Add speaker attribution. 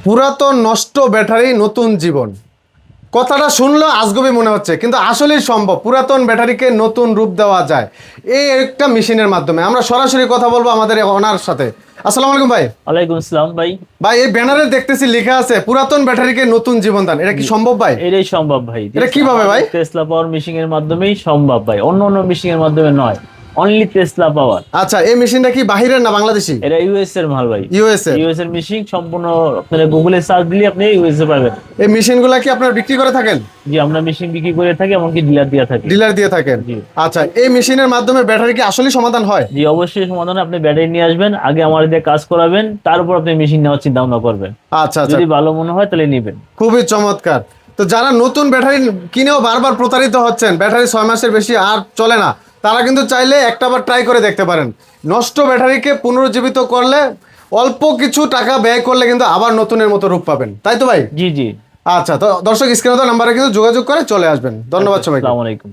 Speaker 1: পুরাতন নষ্ট ব্যাটারি নতুন জীবন, কথাটা শুনলে আজগবি মনে হচ্ছে, কিন্তু আসলেই সম্ভব। পুরাতন ব্যাটারিকে নতুন রূপ দেওয়া যায় এই একটা মেশিনের মাধ্যমে। আমরা সরাসরি কথা বলবো আমাদের ওনার সাথে। আসসালামু আলাইকুম ভাই।
Speaker 2: ওয়ালাইকুম আসসালাম ভাই।
Speaker 1: ভাই, এই ব্যানারে দেখতেছি লেখা আছে পুরাতন ব্যাটারিকে নতুন জীবন দান, এটা কি সম্ভব ভাই?
Speaker 2: এটাই সম্ভব ভাই।
Speaker 1: এটা কিভাবে ভাই?
Speaker 2: টেসলা পাওয়ার মেশিন এর মাধ্যমেই সম্ভব ভাই, অন্য অন্য মেশিন এর মাধ্যমে নয়, অনলি টেসলা পাওয়ার।
Speaker 1: আচ্ছা, এই মেশিনটা কি বাহিরের না বাংলাদেশি?
Speaker 2: এটা ইউএস এর মাল ভাই।
Speaker 1: ইউএসএ।
Speaker 2: ইউএস এর মেশিন, সম্পূর্ণ আপনারা গুগলে সার্চ দিলে আপনি ইউএস এ পাবেন।
Speaker 1: এই মেশিনগুলা কি আপনারা বিক্রি করে থাকেন?
Speaker 2: জি, আমরা মেশিন বিক্রি করে থাকি, এমনকি ডিলার দিয়ে থাকি।
Speaker 1: ডিলার দিয়ে থাকেন?
Speaker 2: জি।
Speaker 1: আচ্ছা, এই মেশিনের মাধ্যমে ব্যাটারি কি আসলেই সমাধান হয়?
Speaker 2: জি, অবশ্যই সমাধান। আপনি ব্যাটারি নিয়ে আসবেন, আগে আমার দিয়ে কাজ করাবেন, তারপর আপনি মেশিন নেওয়ার চিন্তা ভাবনা করবেন।
Speaker 1: আচ্ছা আচ্ছা,
Speaker 2: যদি ভালো মনে হয় তাহলে নেবেন।
Speaker 1: খুবই চমৎকার। তো যারা নতুন ব্যাটারি কিনেও বারবার প্রতারিত হচ্ছেন, ব্যাটারি 6 মাসের বেশি আর চলে না, তারা কিন্তু চাইলে একটাবার ট্রাই করে দেখতে পারেন। নষ্ট ব্যাটারিকে পুনরুজ্জীবিত করলে অল্প কিছু টাকা ব্যয় করলে কিন্তু আবার নতুনের মতো রূপ পাবেন, তাই তো ভাই?
Speaker 2: জি জি।
Speaker 1: আচ্ছা, তো দর্শক স্ক্রিনে তো নাম্বারে কিন্তু যোগাযোগ করে চলে আসবেন। ধন্যবাদ সবাইকে।
Speaker 2: আসসালামু আলাইকুম।